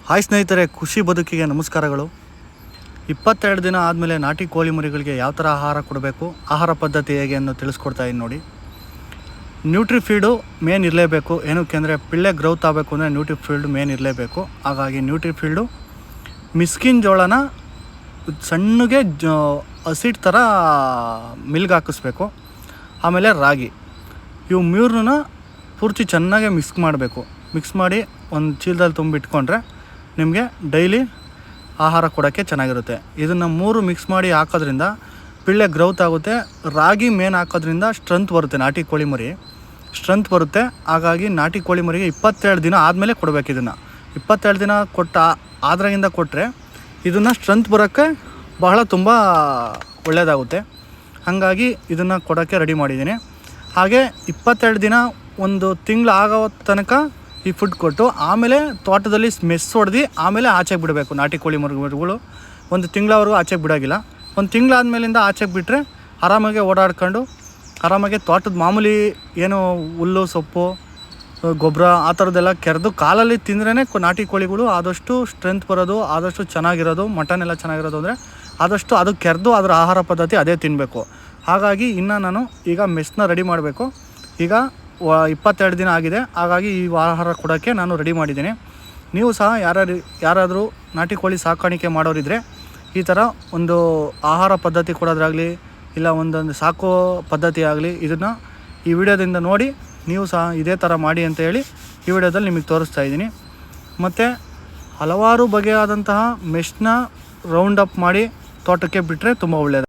Hi ಸ್ನೇಹಿತರೆ, ಖುಷಿ ಬದುಕಿಗೆ ನಮಸ್ಕಾರಗಳು. 22 ದಿನ ಆದಮೇಲೆ ನಾಟಿ ಕೋಳಿ ಮರಿಗಳಿಗೆ ಯಾವ ಥರ ಆಹಾರ ಕೊಡಬೇಕು, ಆಹಾರ ಪದ್ಧತಿ ಹೇಗೆ ಅನ್ನೋ ತಿಳಿಸ್ಕೊಡ್ತಾ ಇದ್ದೀನಿ ನೋಡಿ. ನ್ಯೂಟ್ರಿಫೀಲ್ಡು ಮೇನ್ ಇರಲೇಬೇಕು. ಏನಕ್ಕೆ ಅಂದರೆ ಪಿಳ್ಳೆ ಗ್ರೌತ್ ಆಗಬೇಕು ಅಂದರೆ ನ್ಯೂಟ್ರಿಫೀಲ್ಡು ಮೇನ್ ಇರಲೇಬೇಕು. ಹಾಗಾಗಿ ನ್ಯೂಟ್ರಿಫೀಲ್ಡು ಮಿಸ್ಕಿನ್ ಜೋಳನ ಸಣ್ಣಗೆ ಹಸಿಟ್ಟು ಥರ ಮಿಲ್ಗೆ ಹಾಕಿಸ್ಬೇಕು. ಆಮೇಲೆ ರಾಗಿ, ಇವು ಮೂರನ್ನ ಪೂರ್ತಿ ಚೆನ್ನಾಗೆ ಮಿಕ್ಸ್ ಮಾಡಿ ಒಂದು ಚೀಲದಲ್ಲಿ ತುಂಬಿಟ್ಕೊಂಡ್ರೆ ನಿಮಗೆ ಡೈಲಿ ಆಹಾರ ಕೊಡೋಕ್ಕೆ ಚೆನ್ನಾಗಿರುತ್ತೆ. ಇದನ್ನು 3 ಮಿಕ್ಸ್ ಮಾಡಿ ಹಾಕೋದ್ರಿಂದ ಪಿಳ್ಳೆ ಗ್ರೌತ್ ಆಗುತ್ತೆ. ರಾಗಿ ಮೇನ್ ಹಾಕೋದ್ರಿಂದ ಸ್ಟ್ರೆಂತ್ ಬರುತ್ತೆ, ನಾಟಿ ಕೋಳಿ ಮರಿ ಸ್ಟ್ರೆಂತ್ ಬರುತ್ತೆ. ಹಾಗಾಗಿ ನಾಟಿ ಕೋಳಿ ಮರಿಗೆ 22 ದಿನ ಆದಮೇಲೆ ಕೊಡಬೇಕು. ಇದನ್ನು 22 ದಿನ ಆದ್ರಾಗಿಂದ ಕೊಟ್ಟರೆ ಇದನ್ನು ಸ್ಟ್ರೆಂತ್ ಬರೋಕ್ಕೆ ತುಂಬ ಒಳ್ಳೆಯದಾಗುತ್ತೆ. ಹಾಗಾಗಿ ಇದನ್ನು ಕೊಡೋಕ್ಕೆ ರೆಡಿ ಮಾಡಿದ್ದೀನಿ. ಹಾಗೆ 22 ದಿನ ಒಂದು ತಿಂಗಳು ಆಗೋ ತನಕ ಈ ಫುಡ್ ಕೊಟ್ಟು ಆಮೇಲೆ ತೋಟದಲ್ಲಿ ಮೆಸ್ ಹೊಡೆದು ಆಮೇಲೆ ಆಚೆಗೆ ಬಿಡಬೇಕು. ನಾಟಿ ಕೋಳಿ ಮರಿಗಳು ಒಂದು ತಿಂಗಳವರೆಗೂ ಆಚೆಗೆ ಬಿಡೋಗಿಲ್ಲ. ಒಂದು ತಿಂಗಳಾದ್ಮೇಲಿಂದ ಆಚೆಗೆ ಬಿಟ್ಟರೆ ಆರಾಮಾಗಿ ಓಡಾಡ್ಕೊಂಡು ಆರಾಮಾಗಿ ತೋಟದ ಮಾಮೂಲಿ ಏನು ಹುಲ್ಲು ಸೊಪ್ಪು ಗೊಬ್ಬರ ಆ ಥರದ್ದೆಲ್ಲ ಕೆರೆದು ಕಾಲಲ್ಲಿ ತಿಂದ್ರೇ ನಾಟಿ ಕೋಳಿಗಳು ಆದಷ್ಟು ಸ್ಟ್ರೆಂತ್ ಬರೋದು, ಆದಷ್ಟು ಚೆನ್ನಾಗಿರೋದು, ಮಟನ್ ಎಲ್ಲ ಚೆನ್ನಾಗಿರೋದು. ಅಂದರೆ ಆದಷ್ಟು ಅದು ಕೆರೆದು ಅದರ ಆಹಾರ ಪದ್ಧತಿ ಅದೇ ತಿನ್ನಬೇಕು. ಹಾಗಾಗಿ ಇನ್ನು ನಾನು ಈಗ ಮೆಸ್ನ ರೆಡಿ ಮಾಡಬೇಕು. ಈಗ 22 ದಿನ ಆಗಿದೆ. ಹಾಗಾಗಿ ಈ ಆಹಾರ ಕೊಡೋಕ್ಕೆ ನಾನು ರೆಡಿ ಮಾಡಿದ್ದೀನಿ. ನೀವು ಸಹ ಯಾರಾದರೂ ನಾಟಿ ಕೋಳಿ ಸಾಕಾಣಿಕೆ ಮಾಡೋರಿದ್ದರೆ ಈ ಥರ ಒಂದು ಆಹಾರ ಪದ್ಧತಿ ಕೊಡೋದ್ರಾಗಲಿ ಇಲ್ಲ ಒಂದೊಂದು ಸಾಕೋ ಪದ್ಧತಿ ಆಗಲಿ ಇದನ್ನು ಈ ವಿಡಿಯೋದಿಂದ ನೋಡಿ ನೀವು ಸಹ ಇದೇ ಥರ ಮಾಡಿ ಅಂತ ಹೇಳಿ ಈ ವಿಡಿಯೋದಲ್ಲಿ ನಿಮಗೆ ತೋರಿಸ್ತಾ ಇದ್ದೀನಿ. ಮತ್ತು ಹಲವಾರು ಬಗೆಯಾದಂತಹ ಮೆಷ್ನ ರೌಂಡ್ ಅಪ್ ಮಾಡಿ ತೋಟಕ್ಕೆ ಬಿಟ್ಟರೆ ತುಂಬ ಒಳ್ಳೆಯದು.